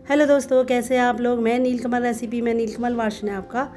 Hello दोस्तों, कैसे हैं आप लोग। मैं नीलकमल रेसिपी में नीलकमल वार्षिक आपका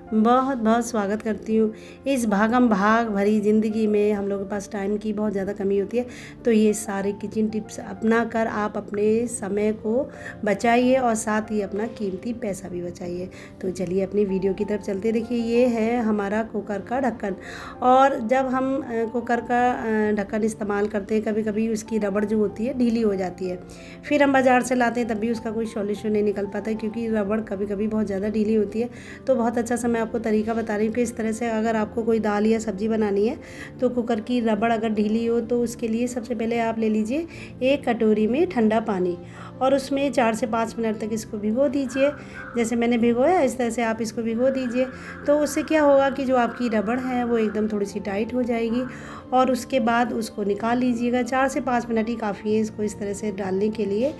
बहुत बहुत स्वागत करती हूँ। इस भागम भाग भरी ज़िंदगी में हम लोगों के पास टाइम की बहुत ज़्यादा कमी होती है, तो ये सारे किचन टिप्स अपना कर आप अपने समय को बचाइए और साथ ही अपना कीमती पैसा भी बचाइए। तो चलिए अपनी वीडियो की तरफ चलते। देखिए, ये है हमारा कुकर का ढक्कन। और जब हम कुकर का ढक्कन इस्तेमाल करते हैं, कभी कभी उसकी रबड़ जो होती है ढीली हो जाती है। फिर हम बाज़ार से लाते हैं, तब भी उसका कोई सॉल्यूशन नहीं निकल पाता है, क्योंकि रबड़ कभी कभी बहुत ज़्यादा ढीली होती है। तो बहुत अच्छा सा मैं आपको तरीका बता रही हूँ कि इस तरह से अगर आपको कोई दाल या सब्ज़ी बनानी है तो कुकर की रबड़ अगर ढीली हो तो उसके लिए सबसे पहले आप ले लीजिए एक कटोरी में ठंडा पानी, और उसमें 4 से 5 मिनट तक इसको भिगो दीजिए। जैसे मैंने भिगोया इस तरह से आप इसको भिगो दीजिए। तो उससे क्या होगा कि जो आपकी रबड़ है वो एकदम थोड़ी सी टाइट हो जाएगी, और उसके बाद उसको निकाल लीजिएगा। 4 से 5 मिनट ही काफ़ी है इसको इस तरह से डालने के लिए।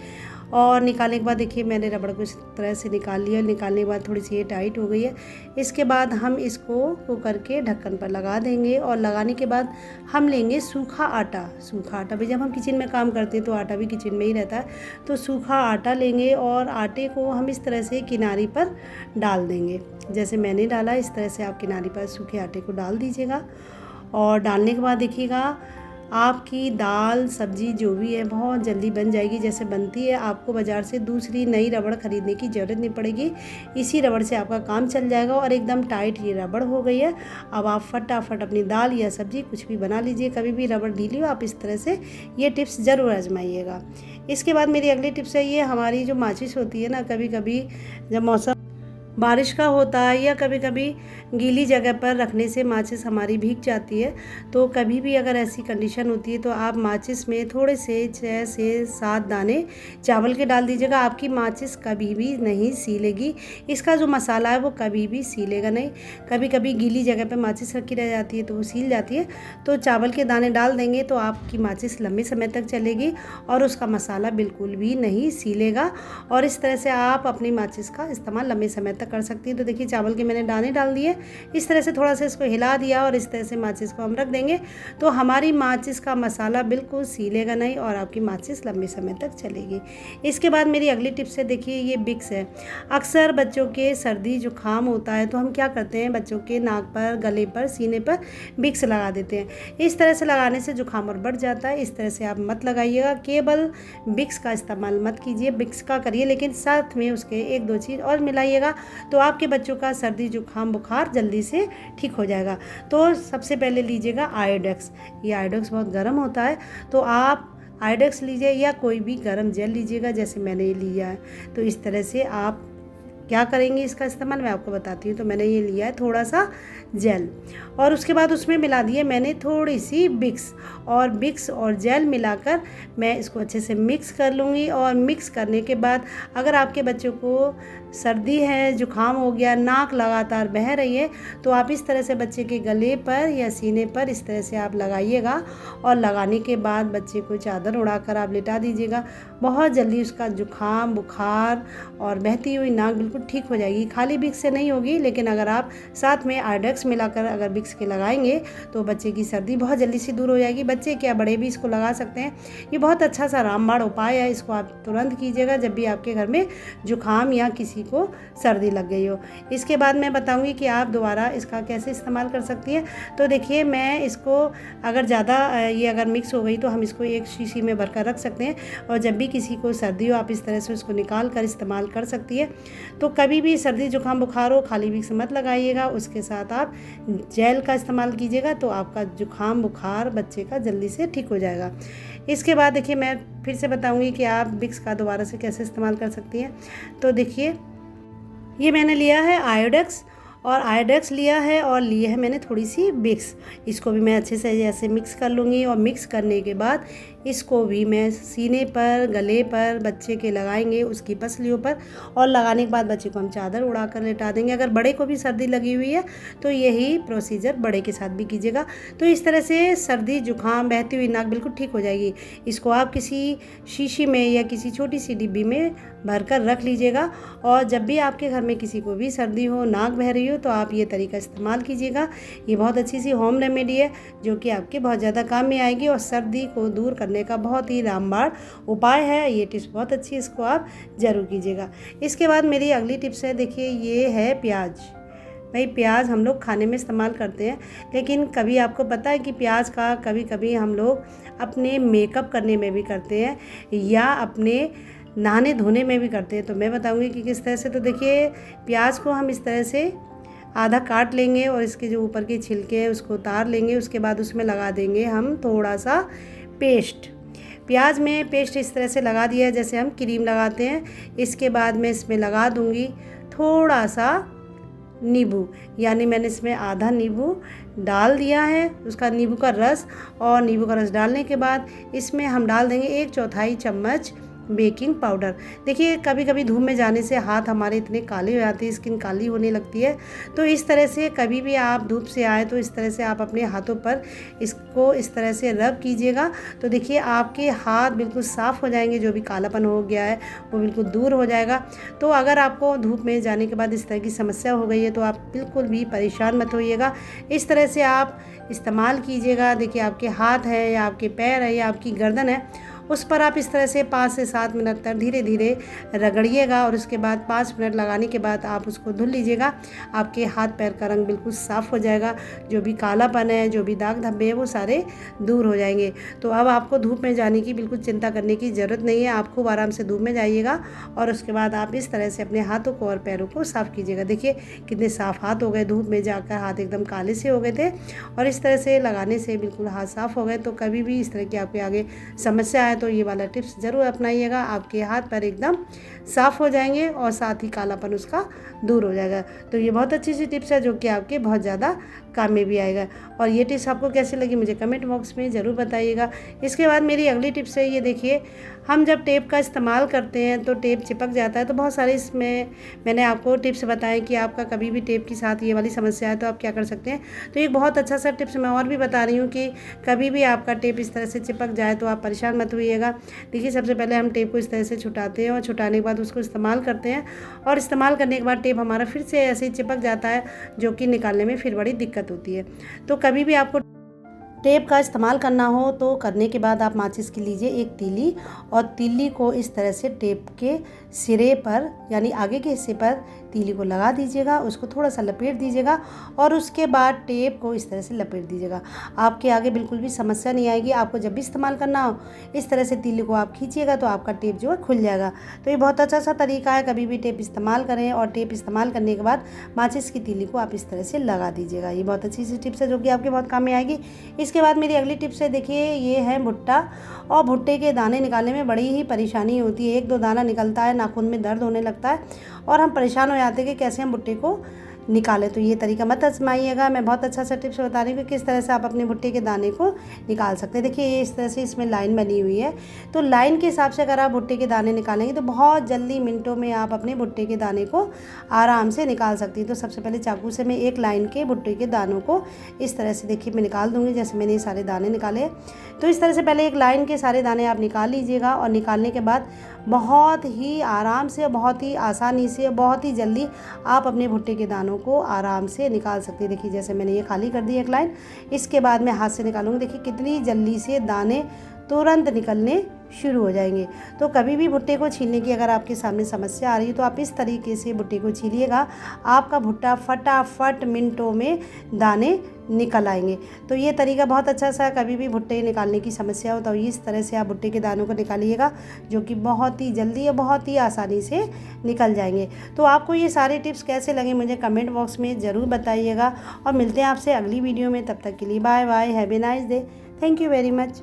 और निकालने के बाद देखिए मैंने रबड़ को इस तरह से निकाल लिया। निकालने के बाद थोड़ी सी ये टाइट हो गई है। इसके बाद हम इसको कुकर के ढक्कन पर लगा देंगे, और लगाने के बाद हम लेंगे सूखा आटा। सूखा आटा भी, जब हम किचन में काम करते हैं तो आटा भी किचन में ही रहता है, तो सूखा आटा लेंगे और आटे को हम इस तरह से किनारी पर डाल देंगे। जैसे मैंने डाला इस तरह से आप किनारी पर सूखे आटे को डाल दीजिएगा। और डालने के बाद देखिएगा आपकी दाल सब्जी जो भी है बहुत जल्दी बन जाएगी। जैसे बनती है, आपको बाज़ार से दूसरी नई रबड़ ख़रीदने की ज़रूरत नहीं पड़ेगी। इसी रबड़ से आपका काम चल जाएगा। और एकदम टाइट ये रबड़ हो गई है। अब आप फटाफट अपनी दाल या सब्जी कुछ भी बना लीजिए। कभी भी रबड़ ढीली हो आप इस तरह से ये टिप्स ज़रूर आजमाइएगा। इसके बाद मेरी अगली टिप्स है, ये हमारी जो माचिस होती है ना, कभी कभी जब मौसम बारिश का होता है या कभी कभी गीली जगह पर रखने से माचिस हमारी भीग जाती है। तो कभी भी अगर ऐसी कंडीशन होती है तो आप माचिस में थोड़े से 6 से 7 दाने चावल के डाल दीजिएगा। आपकी माचिस कभी भी नहीं सीलेगी। इसका जो मसाला है वो कभी भी सीलेगा नहीं। कभी कभी गीली जगह पर माचिस रखी रह जाती है तो वो सील जाती है। तो चावल के दाने डाल देंगे तो आपकी माचिस लंबे समय तक चलेगी और उसका मसाला बिल्कुल भी नहीं सीलेगा। और इस तरह से आप अपनी माचिस का इस्तेमाल लंबे समय तक कर सकती है। तो देखिए चावल के मैंने दाने डाल दिए, इस तरह से थोड़ा सा इसको हिला दिया और इस तरह से माचिस को हम रख देंगे। तो हमारी माचिस का मसाला बिल्कुल सीलेगा नहीं और आपकी माचिस लंबे समय तक चलेगी। इसके बाद मेरी अगली टिप्स है, देखिए ये विक्स है। अक्सर बच्चों के सर्दी जुकाम होता है तो हम क्या करते हैं, बच्चों के नाक पर, गले पर, सीने पर विक्स लगा देते हैं। इस तरह से लगाने से जुकाम और बढ़ जाता है। इस तरह से आप मत लगाइएगा। केवल विक्स का इस्तेमाल मत कीजिए, विक्स का करिए, लेकिन साथ में उसके 1-2 चीज़ और मिलाइएगा तो आपके बच्चों का सर्दी जुकाम बुखार जल्दी से ठीक हो जाएगा। तो सबसे पहले लीजिएगा आयोडेक्स। ये आयोडेक्स बहुत गर्म होता है, तो आप आयोडेक्स लीजिए या कोई भी गर्म जेल लीजिएगा, जैसे मैंने ये लिया है। तो इस तरह से आप क्या करेंगे इसका इस्तेमाल मैं आपको बताती हूँ। तो मैंने ये लिया है थोड़ा सा जेल, और उसके बाद उसमें मिला दिए मैंने थोड़ी सी विक्स, और विक्स और जेल मिलाकर मैं इसको अच्छे से मिक्स कर लूँगी। और मिक्स करने के बाद अगर आपके बच्चों को सर्दी है, जुकाम हो गया, नाक लगातार बह रही है, तो आप इस तरह से बच्चे के गले पर या सीने पर इस तरह से आप लगाइएगा। और लगाने के बाद बच्चे को चादर उड़ाकर आप लिटा दीजिएगा। बहुत जल्दी उसका जुकाम, बुखार और बहती हुई नाक बिल्कुल ठीक हो जाएगी। खाली विक्स से नहीं होगी, लेकिन अगर आप साथ में आयोडेक्स मिलाकर अगर विक्स के लगाएंगे तो बच्चे की सर्दी बहुत जल्दी से दूर हो जाएगी। बच्चे क्या, बड़े भी इसको लगा सकते हैं। ये बहुत अच्छा सा रामबाण उपाय है। इसको आप तुरंत कीजिएगा जब भी आपके घर में जुकाम या किसी को सर्दी लग गई हो। इसके बाद मैं बताऊंगी कि आप दोबारा इसका कैसे इस्तेमाल कर सकती हैं। तो देखिए मैं इसको अगर ज़्यादा ये अगर मिक्स हो गई तो हम इसको एक शीशी में भरकर रख सकते हैं, और जब भी किसी को सर्दी हो आप इस तरह से उसको निकाल कर इस्तेमाल कर सकती है। तो कभी भी सर्दी जुकाम बुखार हो खाली विक्स मत लगाइएगा, उसके साथ आप जेल का इस्तेमाल कीजिएगा तो आपका जुकाम बुखार बच्चे का जल्दी से ठीक हो जाएगा। इसके बाद देखिए मैं फिर से बताऊंगी कि आप विक्स का दोबारा से कैसे इस्तेमाल कर सकती हैं। तो देखिए ये मैंने लिया है आयोडेक्स, और आयोडेक्स लिया है और लिए है मैंने थोड़ी सी विक्स। इसको भी मैं अच्छे से ऐसे मिक्स कर लूँगी, और मिक्स करने के बाद इसको भी मैं सीने पर, गले पर बच्चे के लगाएंगे, उसकी पसलियों पर। और लगाने के बाद बच्चे को हम चादर उड़ा कर लेटा देंगे। अगर बड़े को भी सर्दी लगी हुई है तो यही प्रोसीजर बड़े के साथ भी कीजिएगा। तो इस तरह से सर्दी जुकाम, बहती हुई नाक बिल्कुल ठीक हो जाएगी। इसको आप किसी शीशी में या किसी छोटी सी डिब्बी में भरकर रख लीजिएगा। और जब भी आपके घर में किसी को भी सर्दी हो, नाक बह रही हो, तो आप ये तरीका इस्तेमाल कीजिएगा। ये बहुत अच्छी सी होम रेमेडी है जो कि आपके बहुत ज़्यादा काम में आएगी और सर्दी को दूर करने करने का बहुत ही रामबाण उपाय है। ये टिप्स बहुत अच्छी है, इसको आप ज़रूर कीजिएगा। इसके बाद मेरी अगली टिप्स है, देखिए ये है प्याज। भाई प्याज हम लोग खाने में इस्तेमाल करते हैं, लेकिन कभी आपको पता है कि प्याज का कभी कभी हम लोग अपने मेकअप करने में भी करते हैं या अपने नहाने धोने में भी करते हैं। तो मैं बताऊंगी कि किस तरह से। तो देखिए प्याज को हम इस तरह से आधा काट लेंगे और इसके जो ऊपर के छिलके हैं उसको उतार लेंगे। उसके बाद उसमें लगा देंगे हम थोड़ा सा पेस्ट। प्याज में पेस्ट इस तरह से लगा दिया है जैसे हम क्रीम लगाते हैं। इसके बाद मैं इसमें लगा दूंगी थोड़ा सा नींबू, यानी मैंने इसमें आधा नींबू डाल दिया है, उसका नींबू का रस। और नींबू का रस डालने के बाद इसमें हम डाल देंगे 1/4 चम्मच बेकिंग पाउडर। देखिए कभी कभी धूप में जाने से हाथ हमारे इतने काले हो जाते हैं, स्किन काली होने लगती है। तो इस तरह से कभी भी आप धूप से आए तो इस तरह से आप अपने हाथों पर इसको इस तरह से रब कीजिएगा। तो देखिए आपके हाथ बिल्कुल साफ़ हो जाएंगे, जो भी कालापन हो गया है वो बिल्कुल दूर हो जाएगा। तो अगर आपको धूप में जाने के बाद इस तरह की समस्या हो गई है तो आप बिल्कुल भी परेशान मत होइएगा। इस तरह से आप इस्तेमाल कीजिएगा। देखिए आपके हाथ है या आपके पैर है या आपकी गर्दन है, उस पर आप इस तरह से 5 से 7 मिनट तक धीरे धीरे रगड़िएगा और उसके बाद 5 मिनट लगाने के बाद आप उसको धुल लीजिएगा। आपके हाथ पैर का रंग बिल्कुल साफ़ हो जाएगा, जो भी कालापन है, जो भी दाग धब्बे हैं वो सारे दूर हो जाएंगे। तो अब आपको धूप में जाने की बिल्कुल चिंता करने की ज़रूरत नहीं है। आप खूब आराम से धूप में जाइएगा और उसके बाद आप इस तरह से अपने हाथों को और पैरों को साफ़ कीजिएगा। देखिए कितने साफ़ हाथ हो गए, धूप में जाकर हाथ एकदम काले से हो गए थे और इस तरह से लगाने से बिल्कुल हाथ साफ़ हो गए। तो कभी भी इस तरह की आपके आगे समस्या है तो ये वाला टिप्स ज़रूर अपनाइएगा। आपके हाथ पैर एकदम साफ़ हो जाएंगे और साथ ही कालापन उसका दूर हो जाएगा। तो ये बहुत अच्छी सी टिप्स है जो कि आपके बहुत ज़्यादा काम में भी आएगा। और ये टिप्स आपको कैसी लगी मुझे कमेंट बॉक्स में ज़रूर बताइएगा। इसके बाद मेरी अगली टिप्स है, ये देखिए हम जब टेप का इस्तेमाल करते हैं तो टेप चिपक जाता है। तो बहुत सारे इसमें मैंने आपको टिप्स बताए कि आपका कभी भी टेप के साथ ये वाली समस्या है तो आप क्या कर सकते हैं। तो एक बहुत अच्छा सा टिप्स मैं और भी बता रही हूँ कि कभी भी आपका टेप इस तरह से चिपक जाए तो आप परेशान मत होइएगा। देखिए सबसे पहले हम टेप को इस तरह से छुटाते हैं और छुटाने के बाद उसको इस्तेमाल करते हैं और इस्तेमाल करने के बाद टेप हमारा फिर से ऐसे ही चिपक जाता है, जो कि निकालने में फिर बड़ी दिक्कत होती है। तो कभी भी आपको टेप का इस्तेमाल करना हो तो करने के बाद आप माचिस की लीजिए एक तीली और तीली को इस तरह से टेप के सिरे पर यानी आगे के हिस्से पर तीली को लगा दीजिएगा, उसको थोड़ा सा लपेट दीजिएगा और उसके बाद टेप को इस तरह से लपेट दीजिएगा। आपके आगे बिल्कुल भी समस्या नहीं आएगी। आपको जब भी इस्तेमाल करना हो इस तरह से तीली को आप खींचिएगा तो आपका टेप जो है खुल जाएगा। तो ये बहुत अच्छा सा तरीका है, कभी भी टेप इस्तेमाल करें और टेप इस्तेमाल करने के बाद माचिस की तीली को आप इस तरह से लगा दीजिएगा। ये बहुत अच्छी सी टिप्स है जो कि आपके बहुत काम में आएगी। इसके बाद मेरी अगली टिप्स है, देखिए ये है भुट्टा। और भुट्टे के दाने निकालने में बड़ी ही परेशानी होती है। 1-2 दाना निकलता है, नाखून में दर्द होने लगता है और हम परेशान हो जाते हैं कि कैसे हम भुट्टे को निकालें। तो ये तरीका मत आजमाइएगा। मैं बहुत अच्छा सा टिप्स बता रही हूँ कि किस तरह से आप अपने भुट्टे के दाने को निकाल सकते हैं। देखिए ये इस तरह से इसमें लाइन बनी हुई है, तो लाइन के हिसाब से अगर आप भुट्टे के दाने निकालेंगे तो बहुत जल्दी मिनटों में आप अपने भुट्टे के दाने को आराम से निकाल सकती हैं। तो सबसे पहले चाकू से मैं एक लाइन के भुट्टे के दानों को इस तरह से देखिए मैं निकाल दूँगी। जैसे मैंने ये सारे दाने निकाले, तो इस तरह से पहले एक लाइन के सारे दाने आप निकाल लीजिएगा और निकालने के बाद बहुत ही आराम से, बहुत ही आसानी से, बहुत ही जल्दी आप अपने भुट्टे के दानों को आराम से निकाल सकते हैं। देखिए जैसे मैंने ये खाली कर दी एक लाइन, इसके बाद मैं हाथ से निकालूंगी। देखिए कितनी जल्दी से दाने तुरंत निकलने शुरू हो जाएंगे। तो कभी भी भुट्टे को छीलने की अगर आपके सामने समस्या आ रही है तो आप इस तरीके से भुट्टे को छीलिएगा, आपका भुट्टा फटाफट मिनटों में दाने निकल आएंगे। तो ये तरीका बहुत अच्छा सा, कभी भी भुट्टे निकालने की समस्या हो तो इस तरह से आप भुट्टे के दानों को निकालिएगा, जो कि बहुत ही जल्दी और बहुत ही आसानी से निकल जाएंगे। तो आपको ये सारे टिप्स कैसे लगे मुझे कमेंट बॉक्स में ज़रूर बताइएगा और मिलते हैं आपसे अगली वीडियो में। तब तक के लिए bye bye, have a nice day, thank you very much.